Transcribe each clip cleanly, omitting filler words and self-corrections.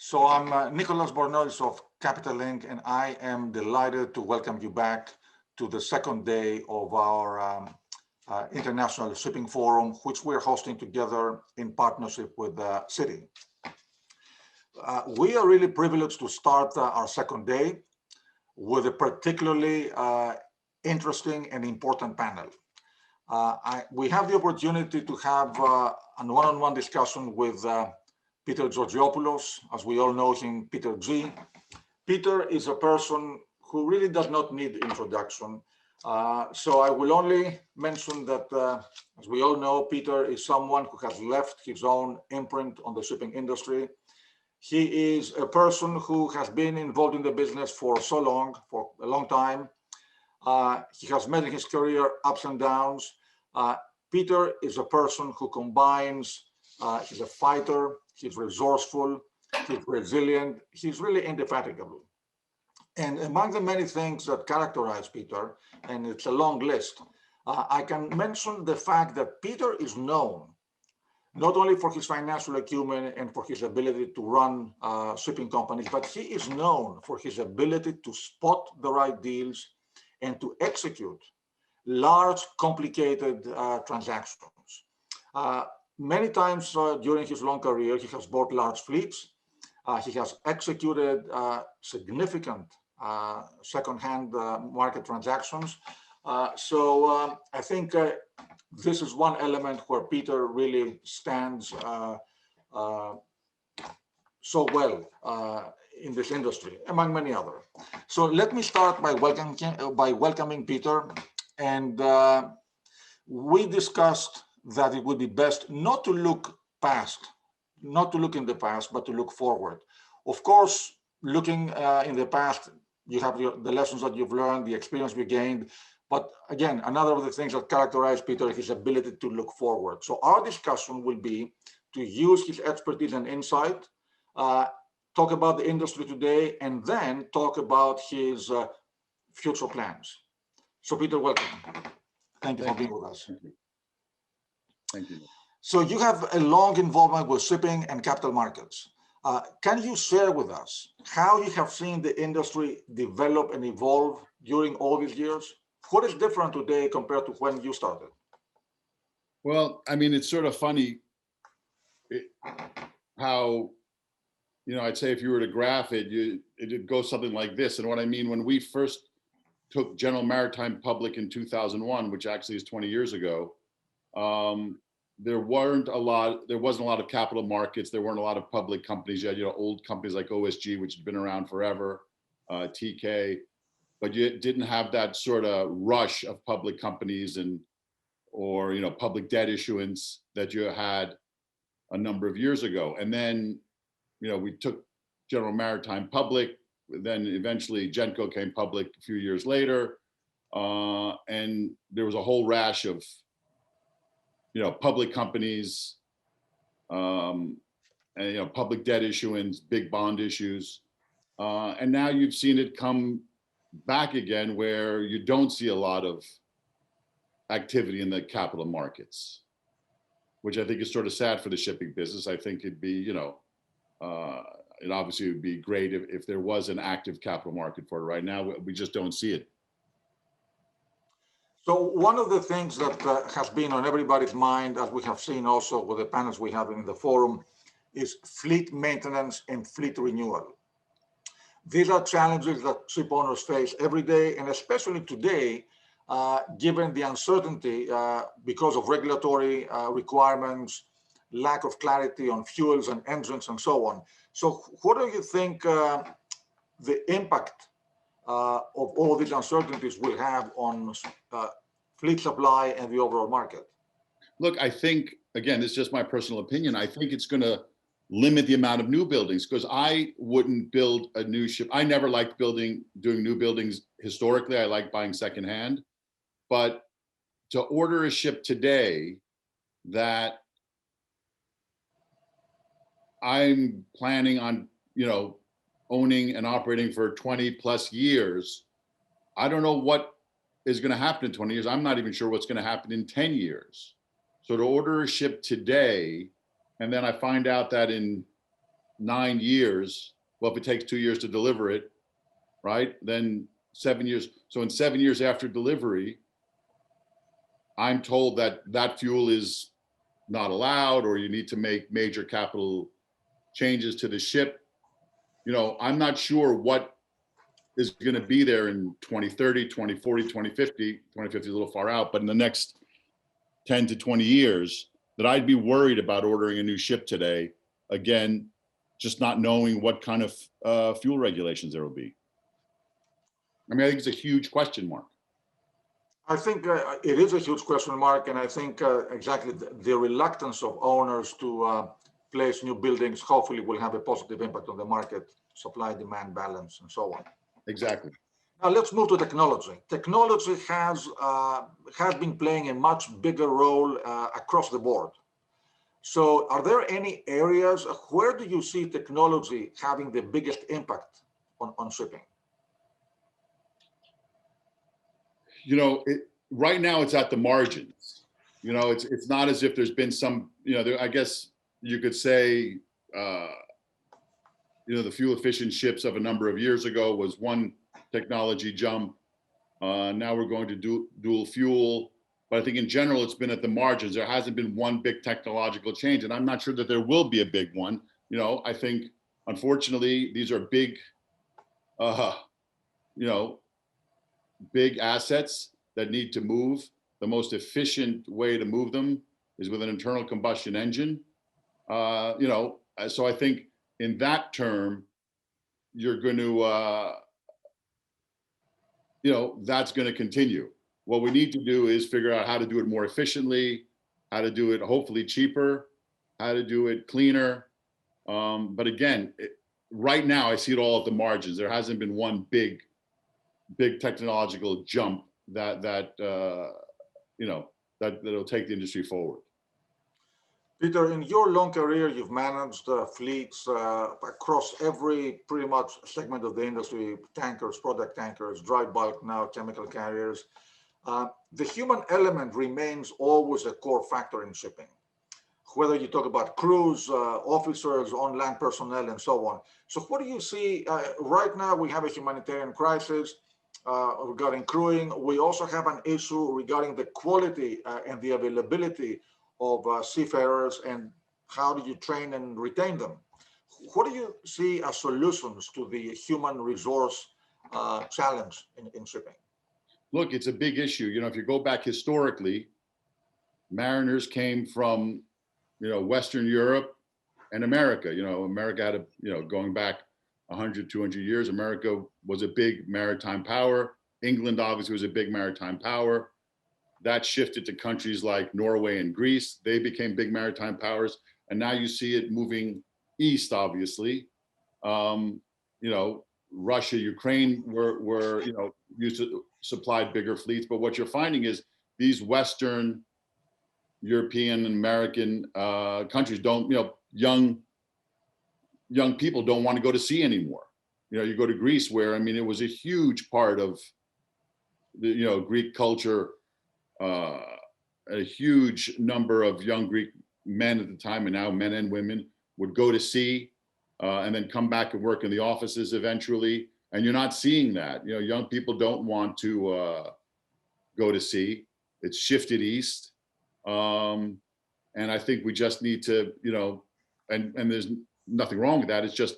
So I'm Nicolas Bornozis of Capital Inc., and I am delighted to welcome you back to the second day of our International Shipping Forum, which we're hosting together in partnership with Citi. We are really privileged to start our second day with a particularly interesting and important panel. We have the opportunity to have a one-on-one discussion with Peter Georgiopoulos, as we all know him, Peter G. Peter is a person who really does not need introduction. So I will only mention that, as we all know, Peter is someone who has left his own imprint on the shipping industry. He is a person who has been involved in the business for a long time. He has made in his career ups and downs. Peter is a person who combines, he's a fighter, he's resourceful, he's resilient, he's really indefatigable. And among the many things that characterize Peter, and it's a long list, I can mention the fact that Peter is known not only for his financial acumen and for his ability to run shipping companies, but he is known for his ability to spot the right deals and to execute large, complicated transactions. Many times during his long career, he has bought large fleets. He has executed significant second-hand market transactions. So I think this is one element where Peter really stands so well in this industry, among many other. So let me start by welcoming Peter. And we discussed that it would be best not to look in the past, but to look forward. Of course, looking in the past, you have the lessons that you've learned, the experience you gained. But again, another of the things that characterize Peter is his ability to look forward. So our discussion will be to use his expertise and insight, talk about the industry today, and then talk about his future plans. So Peter, welcome. Thank you for being with us. Thank you. So you have a long involvement with shipping and capital markets. Can you share with us how you have seen the industry develop and evolve during all these years? What is different today compared to when you started? Well, I mean, it's sort of funny how, I'd say if you were to graph it, it'd go something like this. And what I mean, when we first took General Maritime public in 2001, which actually is 20 years ago, there wasn't a lot of capital markets. There weren't a lot of public companies. You had, old companies like OSG, which had been around forever, TK, but you didn't have that sort of rush of public companies or public debt issuance that you had a number of years ago. And then, we took General Maritime public. Then eventually Genco came public a few years later, and there was a whole rash of public companies, and public debt issuance, big bond issues, and now you've seen it come back again, where you don't see a lot of activity in the capital markets, which I think is sort of sad for the shipping business. I think it'd be, it obviously would be great if there was an active capital market for it. Right now, we just don't see it. So one of the things that has been on everybody's mind, as we have seen also with the panels we have in the forum, is fleet maintenance and fleet renewal. These are challenges that ship owners face every day, and especially today, given the uncertainty because of regulatory requirements, lack of clarity on fuels and engines and so on. So what do you think the impact of all these uncertainties will have on fleet supply and the overall market? Look, I think, again, this is just my personal opinion, I think it's going to limit the amount of new buildings, because I wouldn't build a new ship. I never liked doing new buildings historically. I like buying secondhand. But to order a ship today that I'm planning on, owning and operating for 20 plus years, I don't know what is going to happen in 20 years. I'm not even sure what's going to happen in 10 years. So to order a ship today, and then I find out that in 9 years, well, if it takes 2 years to deliver it, right, then 7 years. So in 7 years after delivery, I'm told that that fuel is not allowed, or you need to make major capital changes to the ship. You know, I'm not sure what is going to be there in 2030, 2040, 2050. 2050 is a little far out, but in the next 10 to 20 years, that I'd be worried about ordering a new ship today. Again, just not knowing what kind of fuel regulations there will be. I mean, I think it's a huge question mark. I think it is a huge question mark, and I think exactly the reluctance of owners to place new buildings hopefully will have a positive impact on the market, supply-demand balance, and so on. Exactly. Now let's move to technology. Technology has been playing a much bigger role across the board. So are there any areas where do you see technology having the biggest impact on shipping? You know, right now it's at the margins. You know, it's not as if there's been some, you know, I guess you could say, you know, the fuel efficient ships of a number of years ago was one technology jump. Now we're going to dual fuel. But I think in general, it's been at the margins. There hasn't been one big technological change, and I'm not sure that there will be a big one. You know, I think, unfortunately, these are big, you know, big assets that need to move. The most efficient way to move them is with an internal combustion engine. You know, so I think in that term, you're going to, you know, that's going to continue. What we need to do is figure out how to do it more efficiently, how to do it hopefully cheaper, how to do it cleaner. But again, right now I see it all at the margins. There hasn't been one big technological jump that you know, that'll take the industry forward. Peter, in your long career, you've managed fleets across every pretty much segment of the industry: tankers, product tankers, dry bulk, now chemical carriers. The human element remains always a core factor in shipping, whether you talk about crews, officers, on-land personnel, and so on. So what do you see right now? We have a humanitarian crisis regarding crewing. We also have an issue regarding the quality and the availability of seafarers, and how do you train and retain them? What do you see as solutions to the human resource challenge in shipping? Look, it's a big issue. You know, if you go back historically, mariners came from, you know, Western Europe and America. You know, America had a, you know, going back 100, 200 years, America was a big maritime power. England obviously was a big maritime power. That shifted to countries like Norway and Greece. They became big maritime powers. And now you see it moving east, obviously. You know, Russia, Ukraine were, you know, used to supply bigger fleets. But what you're finding is these Western European and American countries don't, you know, young people don't want to go to sea anymore. You know, you go to Greece, where, I mean, it was a huge part of the, you know, Greek culture. A huge number of young Greek men at the time, and now men and women, would go to sea and then come back and work in the offices eventually. And you're not seeing that. You know, young people don't want to go to sea. It's shifted east. And I think we just need to, you know, and there's nothing wrong with that. It's just,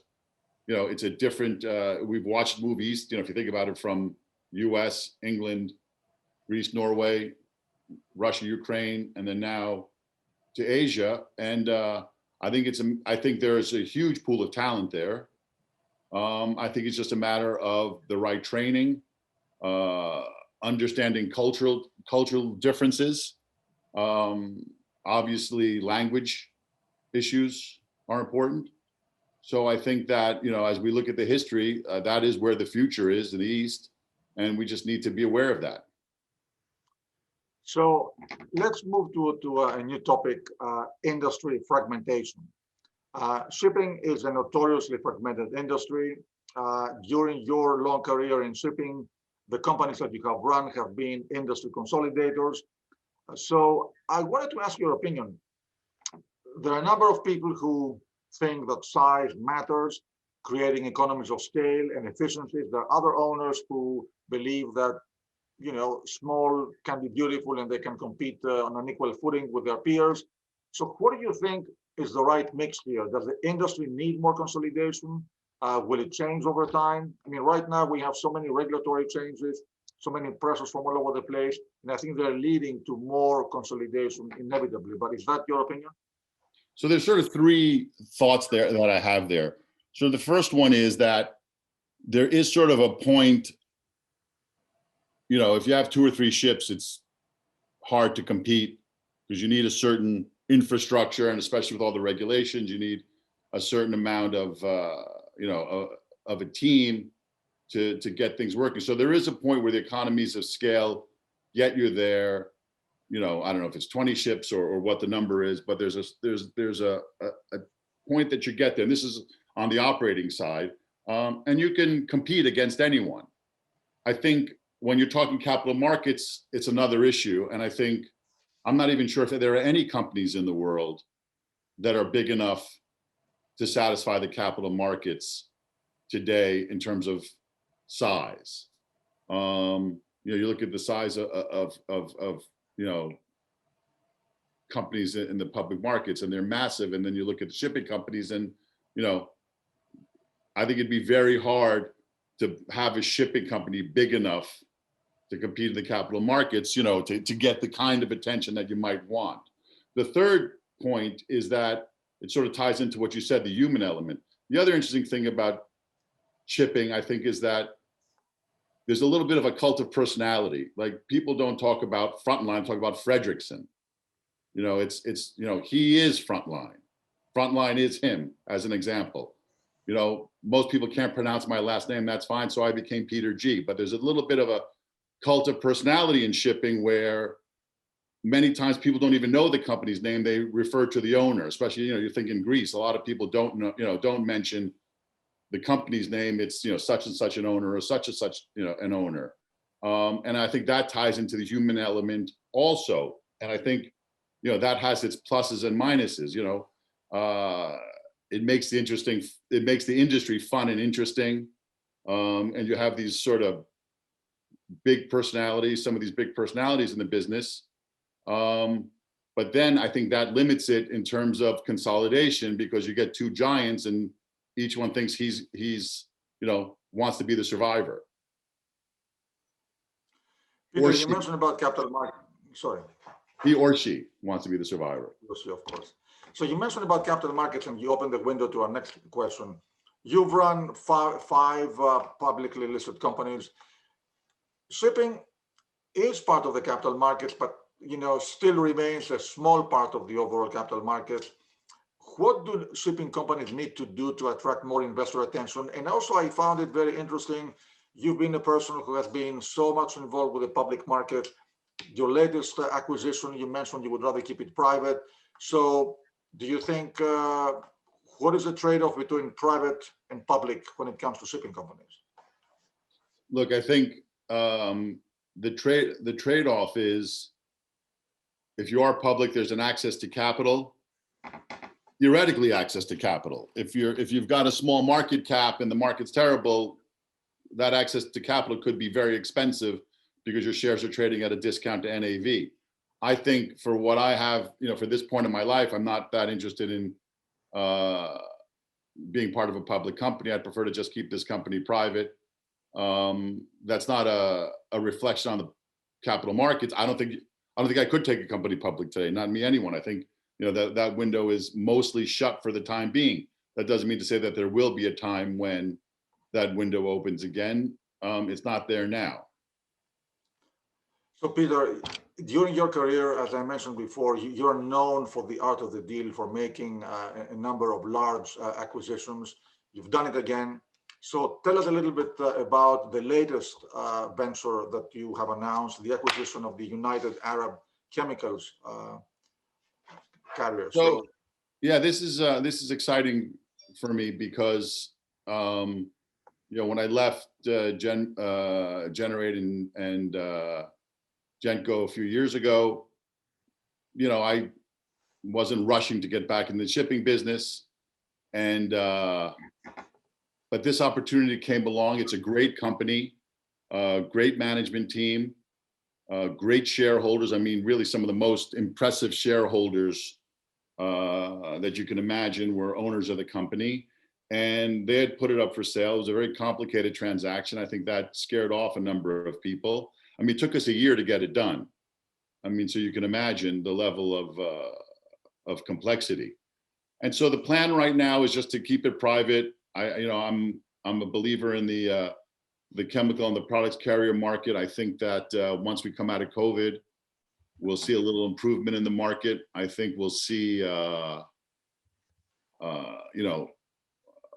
you know, it's a different, we've watched movies, you know, if you think about it, from US, England, Greece, Norway, Russia, Ukraine, and then now to Asia. And I think there's a huge pool of talent there. I think it's just a matter of the right training, understanding cultural differences. Obviously, language issues are important. So I think that, you know, as we look at the history, that is where the future is, in the East, and we just need to be aware of that. So let's move to a new topic, industry fragmentation. Shipping is a notoriously fragmented industry. During your long career in shipping, the companies that you have run have been industry consolidators. So I wanted to ask your opinion. There are a number of people who think that size matters, creating economies of scale and efficiencies. There are other owners who believe that, you know, small can be beautiful and they can compete on an equal footing with their peers. So what do you think is the right mix here? Does the industry need more consolidation? Will it change over time? I mean, right now we have so many regulatory changes, so many pressures from all over the place, and I think they're leading to more consolidation inevitably. But is that your opinion? So there's sort of three thoughts there that I have there. So the first one is that there is sort of a point, you know, if you have 2 or 3 ships, it's hard to compete because you need a certain infrastructure, and especially with all the regulations, you need a certain amount of, of a team to get things working. So there is a point where the economies of scale get you there. You know, I don't know if it's 20 ships or what the number is, but there's a point that you get there. And this is on the operating side, and you can compete against anyone. I think when you're talking capital markets, it's another issue. And I think, I'm not even sure if there are any companies in the world that are big enough to satisfy the capital markets today in terms of size. You look at the size of companies in the public markets, and they're massive. And then you look at the shipping companies, and I think it'd be very hard to have a shipping company big enough to compete in the capital markets, to get the kind of attention that you might want. The third point is that it sort of ties into what you said, the human element. The other interesting thing about shipping, I think, is that there's a little bit of a cult of personality. Like, people don't talk about Frontline, talk about Fredrickson. He is Frontline. Frontline is him, as an example. Most people can't pronounce my last name, that's fine, so I became Peter G. But there's a little bit of a cult of personality in shipping where many times people don't even know the company's name. They refer to the owner, especially, you think in Greece, a lot of people don't know, don't mention the company's name. It's, such and such an owner, or such and such, an owner. And I think that ties into the human element also. And I think, that has its pluses and minuses. It makes the industry fun and interesting. And you have these sort of big personalities, some of these big personalities in the business. But then I think that limits it in terms of consolidation, because you get 2 giants and each one thinks he's wants to be the survivor. Peter, you mentioned about capital market. Sorry. He or she wants to be the survivor. Of course. So you mentioned about capital markets, and you opened the window to our next question. You've run five publicly listed companies. Shipping is part of the capital markets, but still remains a small part of the overall capital markets. What do shipping companies need to do to attract more investor attention? And also, I found it very interesting. You've been a person who has been so much involved with the public market. Your latest acquisition, you mentioned you would rather keep it private. So do you think, what is the trade-off between private and public when it comes to shipping companies? Look, I think the trade-off is, if you are public, there's an access to capital, theoretically access to capital. If you've got a small market cap and the market's terrible, that access to capital could be very expensive because your shares are trading at a discount to NAV. I think for what I have, for this point in my life, I'm not that interested in being part of a public company. I'd prefer to just keep this company private. That's not a reflection on the capital markets. I don't think I could take a company public today. Not me, anyone. I think that window is mostly shut for the time being. That doesn't mean to say that there will be a time when that window opens again. It's not there now. So Peter, during your career, as I mentioned before, you're known for the art of the deal, for making a number of large acquisitions. You've done it again. So tell us a little bit about the latest venture that you have announced, the acquisition of the United Arab Chemicals carrier. So yeah, this is exciting for me because when I left Generate and Genco a few years ago, I wasn't rushing to get back in the shipping business. And but this opportunity came along. It's a great company, great management team, great shareholders. I mean, really some of the most impressive shareholders that you can imagine were owners of the company. And they had put it up for sale. It was a very complicated transaction. I think that scared off a number of people. I mean, it took us a year to get it done. I mean, so you can imagine the level of complexity. And so the plan right now is just to keep it private. I'm a believer in the chemical and the products carrier market. I think that once we come out of COVID, we'll see a little improvement in the market. I think we'll see,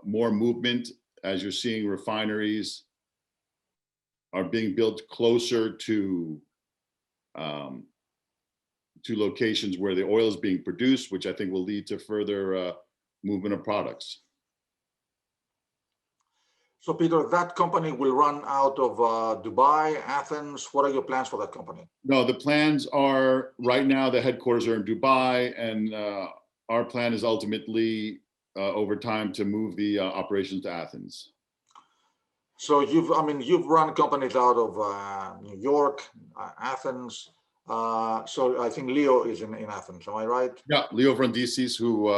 more movement, as you're seeing refineries are being built closer to locations where the oil is being produced, which I think will lead to further movement of products. So Peter, that company will run out of Dubai, Athens. What are your plans for that company? No, the plans are right now, the headquarters are in Dubai, and our plan is ultimately over time to move the operations to Athens. So you've run companies out of New York, Athens. So I think Leo is in Athens, am I right? Yeah, Leo Vrondissis, who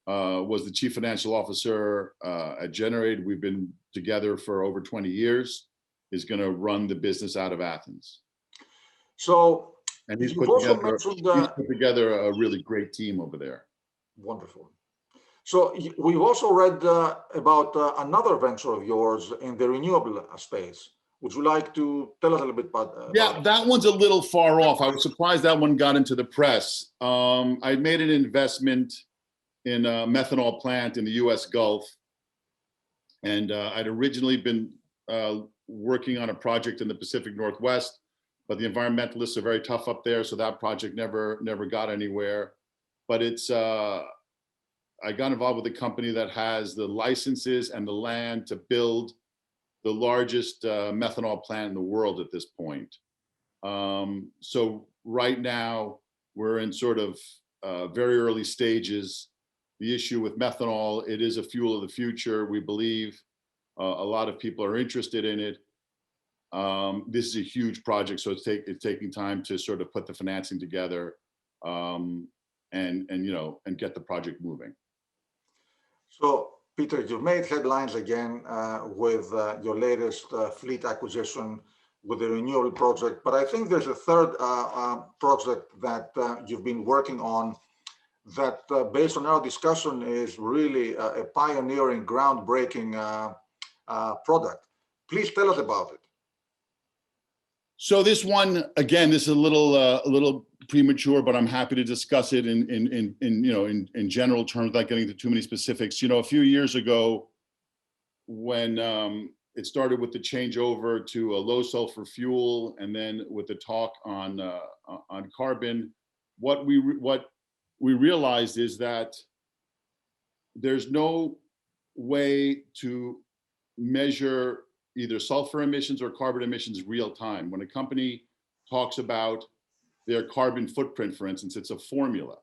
was the chief financial officer at Generate. We've been together for over 20 years, is going to run the business out of Athens. So, and he's put together a really great team over there. Wonderful. So we've also read about another venture of yours in the renewable space. Would you like to tell us a little bit about Yeah, that one's a little far off. I was surprised that one got into the press. I made an investment in a methanol plant in the US Gulf. And I'd originally been working on a project in the Pacific Northwest, but the environmentalists are very tough up there. So that project never got anywhere. But I got involved with a company that has the licenses and the land to build the largest methanol plant in the world at this point. So right now we're in sort of very early stages. The issue with methanol, it is a fuel of the future. We believe a lot of people are interested in it. This is a huge project, so it's taking time to sort of put the financing together and get the project moving. So, Peter, you've made headlines again with your latest fleet acquisition with the renewable project, but I think there's a third project that you've been working on that, based on our discussion, is really a pioneering, groundbreaking product. Please tell us about it. So this one, again, this is a little premature, but I'm happy to discuss it in general terms without getting into too many specifics. A few years ago, when it started with the changeover to a low sulfur fuel, and then with the talk on carbon, what we realized is that there's no way to measure either sulfur emissions or carbon emissions real time. When a company talks about their carbon footprint, for instance, it's a formula.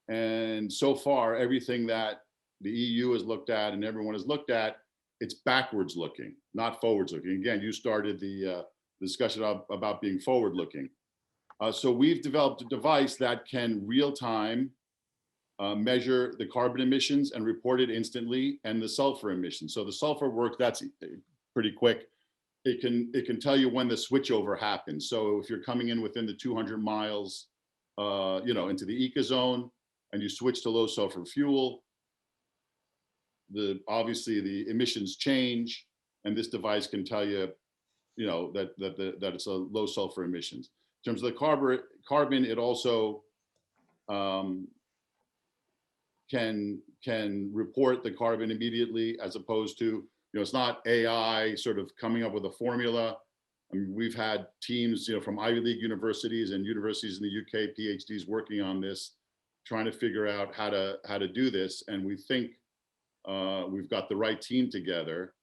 And so far, everything that the EU has looked at and everyone has looked at, it's backwards looking, not forwards looking. Again, you started the discussion about being forward looking. So we've developed a device that can real time measure the carbon emissions and report it instantly, and the sulfur emissions. So the sulfur work, that's pretty quick. It can tell you when the switchover happens. So if you're coming in within the 200 miles, into the ecozone, and you switch to low sulfur fuel, obviously the emissions change, and this device can tell you, that it's a low sulfur emissions. In terms of the carbon, it also can report the carbon immediately, as opposed to, it's not AI sort of coming up with a formula. I mean, we've had teams, from Ivy League universities and universities in the UK, PhDs working on this, trying to figure out how to do this. And we think we've got the right team together.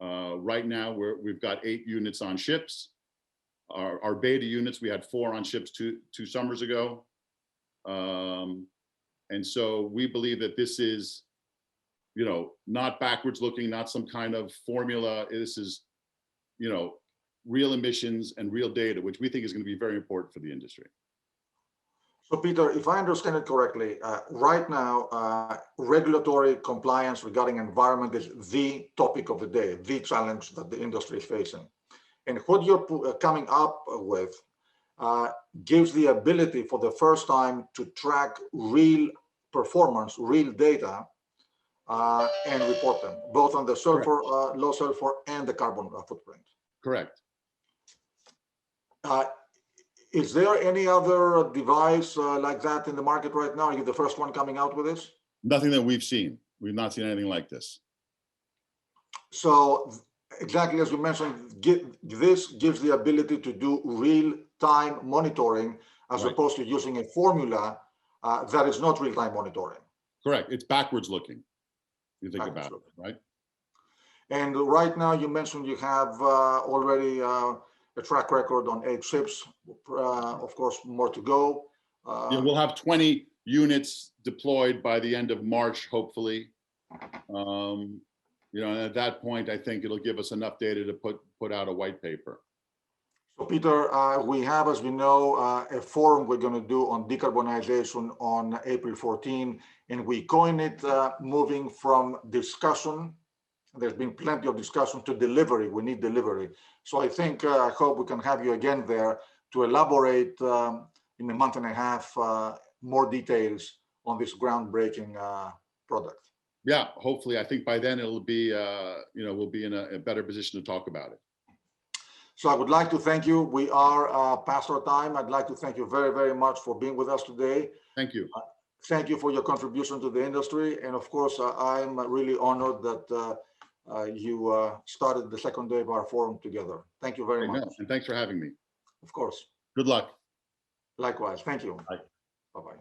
Right now, we've got 8 units on ships. Our beta units, we had 4 on ships two summers ago. And so we believe that this is you know, not backwards looking, not some kind of formula. This is, you know, real emissions and real data, which we think is going to be very important for the industry. So Peter, if I understand it correctly, right now, regulatory compliance regarding environment is the topic of the day, the challenge that the industry is facing. And what you're coming up with gives the ability for the first time to track real performance, real data, and report them, both on the sulfur, low sulfur, and the carbon footprint. Correct. Is there any other device like that in the market right now? Are you the first one coming out with this? Nothing that we've seen. We've not seen anything like this. So exactly as you mentioned, this gives the ability to do real-time monitoring as opposed to using a formula that is not real-time monitoring. Correct. It's backwards looking. You think about it, right? And right now, you mentioned you have already a track record on 8 ships. Of course, more to go. Yeah, we'll have 20 units deployed by the end of March, hopefully. You know, and at that point, I think it'll give us enough data to put out a white paper. So Peter, we have, as we know, a forum we're going to do on decarbonization on April 14, and we coin it moving from discussion. There's been plenty of discussion to delivery. We need delivery. So I think, I hope we can have you again there to elaborate in a month and a half more details on this groundbreaking product. Yeah, hopefully. I think by then it'll be, you know, we'll be in a better position to talk about it. So I would like to thank you. We are past our time. I'd like to thank you very, very much for being with us today. Thank you. Thank you for your contribution to the industry. And of course, I'm really honored that you started the second day of our forum together. Thank you very much. And thanks for having me. Of course. Good luck. Likewise. Thank you. Bye. Bye-bye.